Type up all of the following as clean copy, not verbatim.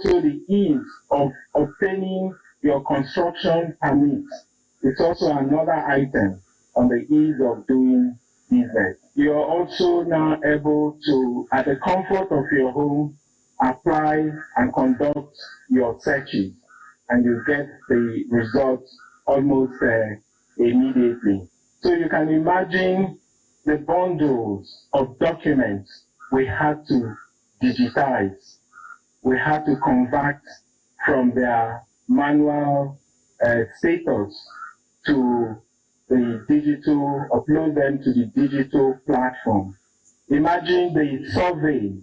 also the ease of obtaining your construction permit. It's also another item on the ease of doing business. You're also now able to, at the comfort of your home, apply and conduct your searches, and you get the results almost immediately. So you can imagine the bundles of documents we had to digitize. We had to convert from their manual status to the digital, upload them to the digital platform. Imagine the survey,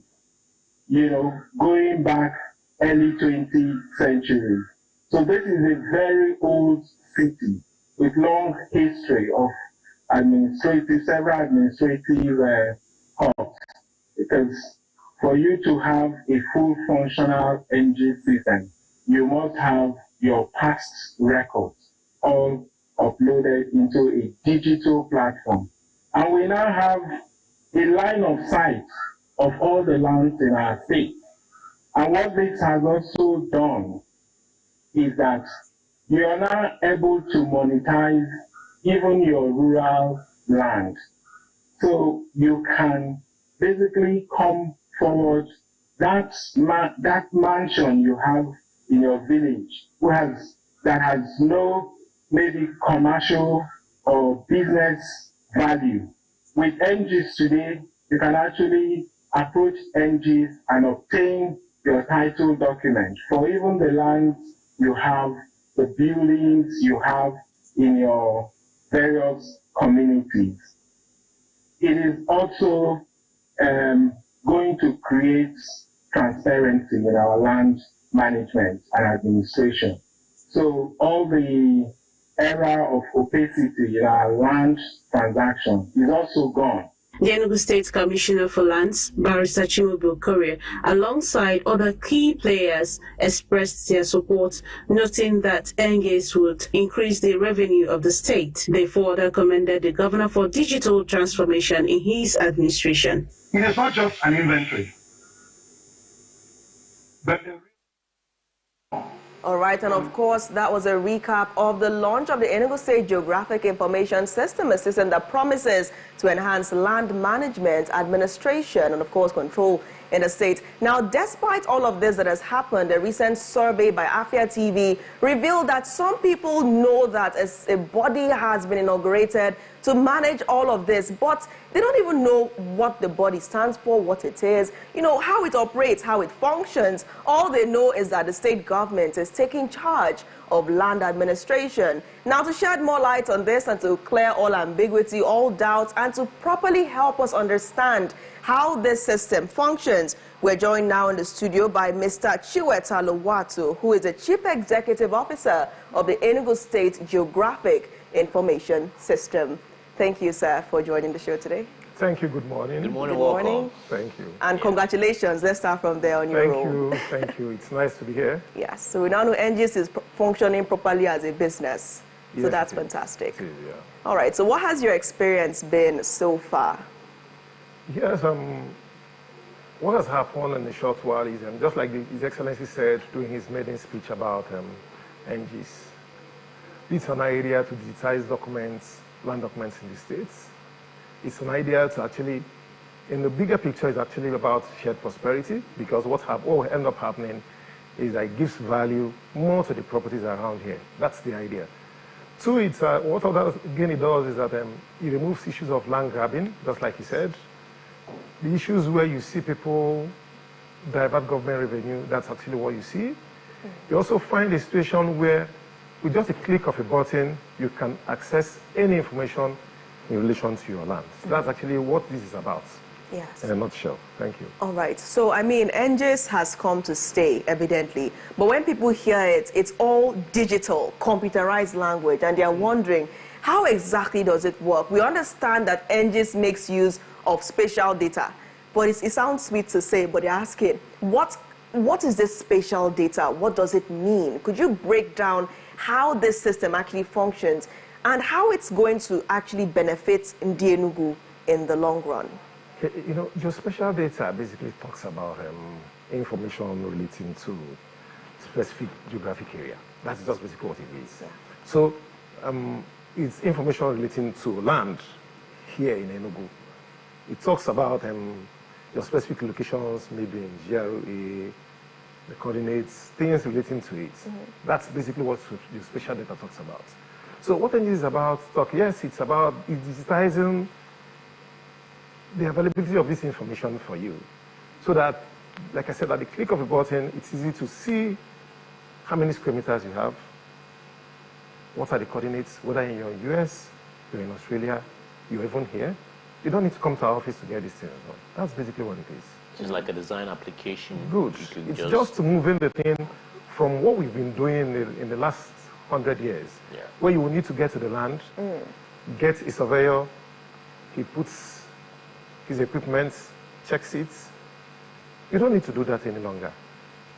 going back early 20th century. So this is a very old city with long history of several administrative hubs. Because for you to have a full functional NG system, you must have your past records all uploaded into a digital platform. And we now have a line of sight of all the lands in our state. And what this has also done is that you are now able to monetize even your rural land. So you can basically come forward, that mansion you have in your village that has no maybe commercial or business value. With NGs today, you can actually approach NGs and obtain your title document for even the lands you have, the buildings you have in your various communities. It is also going to create transparency in our land management and administration. So all the era of opacity in our land transaction is also gone. The Enugu State Commissioner for Lands, Barrister Chimubu Korea, alongside other key players, expressed their support, noting that NGs would increase the revenue of the state. They further commended the governor for digital transformation in his administration. It is not just an inventory, but all right, and of course, that was a recap of the launch of the Enugu State Geographic Information System, a system that promises to enhance land management, administration, and of course, control in the state. Now, despite all of this that has happened, a recent survey by Afia TV revealed that some people know that a body has been inaugurated to manage all of this, but they don't even know what the body stands for, what it is, how it operates, how it functions. All they know is that the state government is taking charge of land administration. Now, to shed more light on this and to clear all ambiguity, all doubts, and to properly help us understand how this system functions, we're joined now in the studio by Mr. Chiweta Lowatu, who is the Chief Executive Officer of the Enugu State Geographic Information System. Thank you, sir, for joining the show today. Thank you. Good morning. Good morning. Good morning. Welcome. Thank you. And congratulations. Let's start from there on your role. Thank you. It's nice to be here. Yes. So we now know NGS is functioning properly as a business. So Yes, that's it is. fantastic. It is, yeah. All right. So what has your experience been so far? Yes, what has happened in a short while is, just like His Excellency said during his maiden speech about NGs, it's an idea to digitize documents, land documents in the states. It's an idea to actually, in the bigger picture, it's actually about shared prosperity, because what will end up happening is that it gives value more to the properties around here. That's the idea. Two, what again it does is that it removes issues of land grabbing, just like he said. The issues where you see people divert government revenue, that's actually what you see. You also find a situation where with just a click of a button, you can access any information in relation to your land. So that's actually what this is about. Yes. In a nutshell. Thank you. All right. So, NGS has come to stay, evidently. But when people hear it, it's all digital, computerized language, and they're wondering, how exactly does it work? We understand that NGS makes use of spatial data, but it sounds sweet to say, but they're asking, what is this spatial data? What does it mean? Could you break down how this system actually functions and how it's going to actually benefit Ndi Enugu in the long run? Your spatial data basically talks about information relating to specific geographic area. That's just basically what it is. Yeah. So it's information relating to land here in Enugu. It talks about your specific locations, maybe in GRA, the coordinates, things relating to it. That's basically what the spatial data talks about. So what NG is about, yes, it's about digitizing the availability of this information for you. So that, like I said, at the click of a button, it's easy to see how many square meters you have, what are the coordinates, whether you're in US, you're in Australia, you're even here. You don't need to come to our office to get these things done. That's basically what it is. It's like a design application. Good. It's just to move in the thing from what we've been doing in the last 100 years, where you will need to get to the land, get a surveyor, he puts his equipment, checks it. You don't need to do that any longer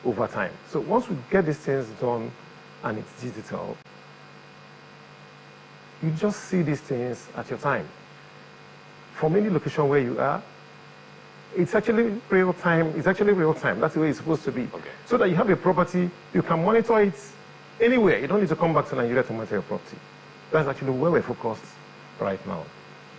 over time. So once we get these things done and it's digital, you just see these things at your time. From any location where you are, it's actually real time. It's actually real time. That's the way it's supposed to be. Okay. So that you have a property, you can monitor it anywhere. You don't need to come back to Nigeria to monitor your property. That's actually where we're focused right now,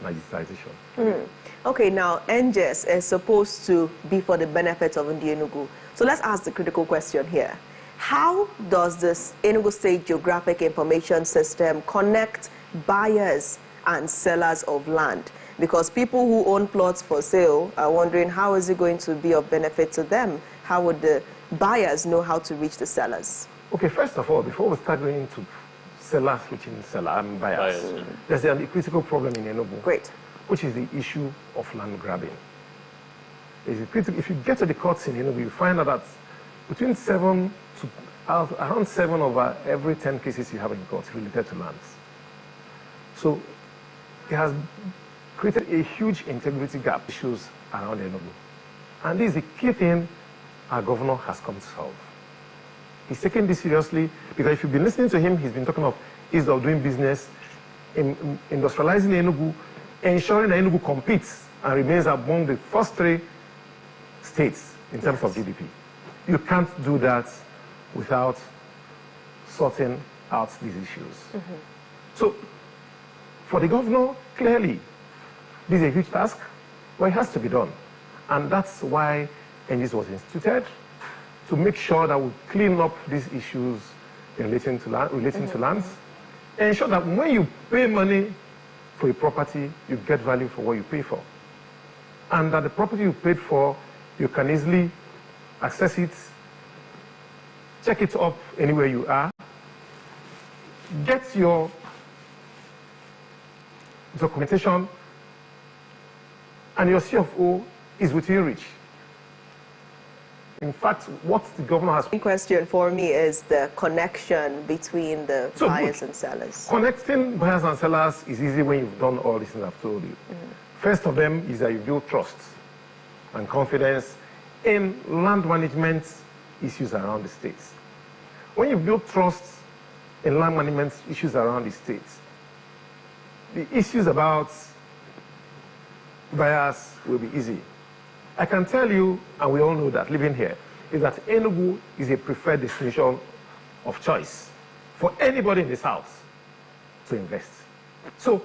digitization. Okay, now NGES is supposed to be for the benefit of Ndi Enugu. So let's ask the critical question here. How does this Enugu State Geographic Information System connect buyers and sellers of land? Because people who own plots for sale are wondering, how is it going to be of benefit to them? How would the buyers know how to reach the sellers? Okay, first of all, before we start going to sellers reaching buyers, there's a critical problem in Enugu. Great. Which is the issue of land grabbing. If you get to the courts in Enugu, you find out that between around 7 over every 10 cases you have in court related to lands. So it has created a huge integrity gap issues around Enugu. And this is the key thing our governor has come to solve. He's taking this seriously because if you've been listening to him, he's been talking of ease of doing business, industrializing Enugu, ensuring that Enugu competes and remains among the first 3 states in terms of GDP. You can't do that without sorting out these issues. So for the governor, clearly, this is a huge task, but it has to be done. And that's why NGES was instituted, to make sure that we clean up these issues relating to lands, and ensure that when you pay money for a property, you get value for what you pay for. And that the property you paid for, you can easily access it, check it up anywhere you are, get your documentation, and your CFO is within reach. In fact, what the governor has... The question for me is the connection between the buyers and sellers. Connecting buyers and sellers is easy when you've done all these things I've told you. First of them is that you build trust and confidence in land management issues around the states. When you build trust in land management issues around the states, the issues about buyers will be easy. I can tell you, and we all know that living here, is that Enugu is a preferred destination of choice for anybody in this house to invest. So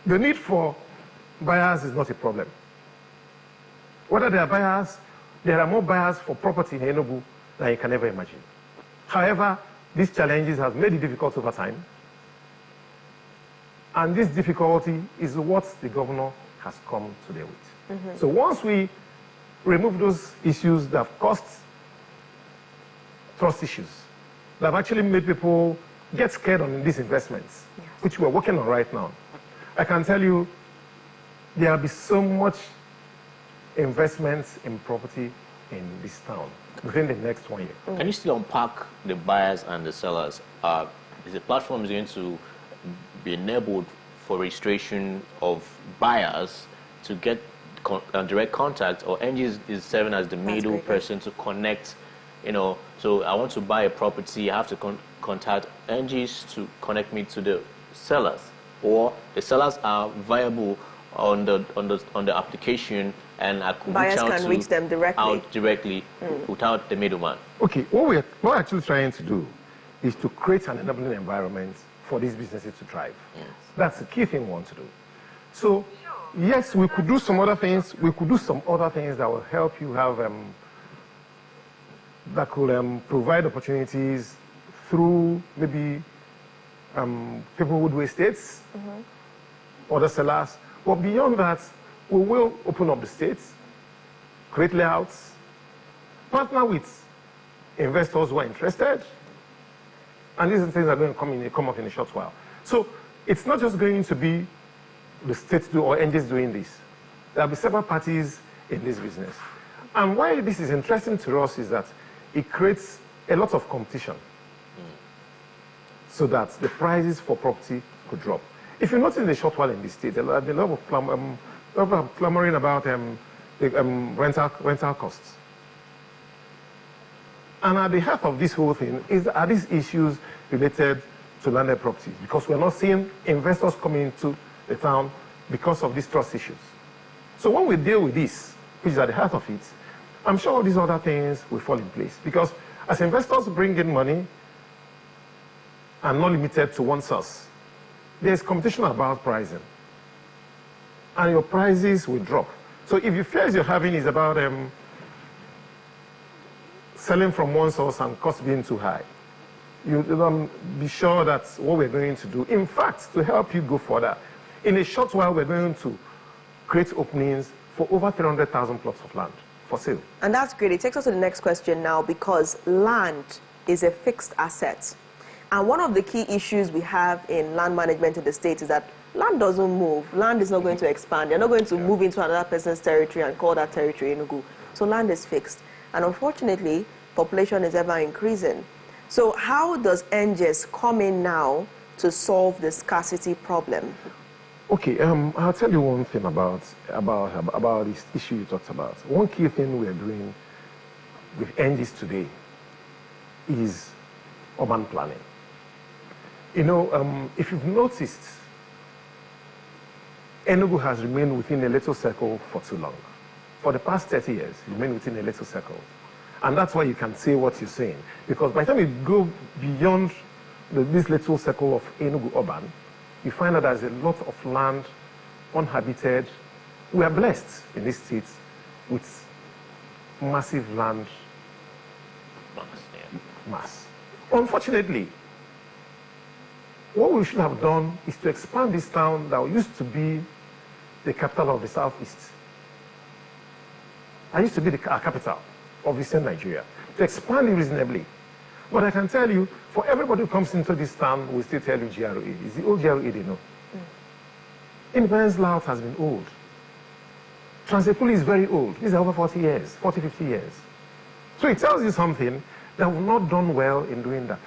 the need for buyers is not a problem. Whether there are buyers, there are more buyers for property in Enugu than you can ever imagine. However, these challenges have made it difficult over time. And this difficulty is what the governor has come to deal with. So once we remove those issues that have caused trust issues, that have actually made people get scared on these investments, which we're working on right now, I can tell you there will be so much investments in property in this town within the next 1 year. Can you still unpack the buyers and the sellers? Is the platform going to be enabled for registration of buyers to get direct contact, or NGES is serving as the middle person to connect, so I want to buy a property, I have to contact NGES to connect me to the sellers, or the sellers are viable on the application, and I could Buyers reach out can reach them directly. Without the middleman. Okay, what we're actually trying to do is to create an enabling environment for these businesses to thrive. Yes. That's the key thing we want to do. So, yes, we could do some other things. We could do some other things that will help you have, that could provide opportunities through maybe people who do estates, other sellers. But beyond that, we will open up the states, create layouts, partner with investors who are interested. And these are things that are going to come up in a short while. So it's not just going to be the states or NGs doing this. There will be several parties in this business. And why this is interesting to us is that it creates a lot of competition so that the prices for property could drop. If you notice in the short while in the state, there are a lot of clamoring about the rental costs. And at the heart of this whole thing are these issues related to landed properties, because we're not seeing investors coming into the town because of these trust issues. So when we deal with this, which is at the heart of it, I'm sure all these other things will fall in place, because as investors bring in money and not limited to one source, there's competition about pricing, and your prices will drop. So if the fears you're having is about selling from one source and cost being too high, you be sure that's what we're going to do. In fact, to help you go further, in a short while, we're going to create openings for over 300,000 plots of land for sale. And that's great. It takes us to the next question now, because land is a fixed asset. And one of the key issues we have in land management in the States is that land doesn't move. Land is not going to expand. You're not going to move into another person's territory and call that territory Enugu. So land is fixed. And unfortunately, population is ever increasing. So how does NGES come in now to solve the scarcity problem? Okay, I'll tell you one thing about this issue you talked about. One key thing we are doing with NGES today is urban planning. You know, if you've noticed, Enugu has remained within a little circle for too long. For the past 30 years, it's remained within a little circle. And that's why you can say what you're saying. Because by the time you go beyond this little circle of Enugu urban, you find that there's a lot of land uninhabited. We are blessed in this state with massive land mass. Unfortunately, what we should have done is to expand this town that used to be the capital of the southeast. It used to be our capital of eastern Nigeria, to expand it reasonably. But I can tell you, for everybody who comes into this town, we still tell you GRA. It's the old GRA they know. Independence Layout has been old. Transekuli is very old. These are over 40 years, 40, 50 years. So it tells you something that we've not done well in doing that.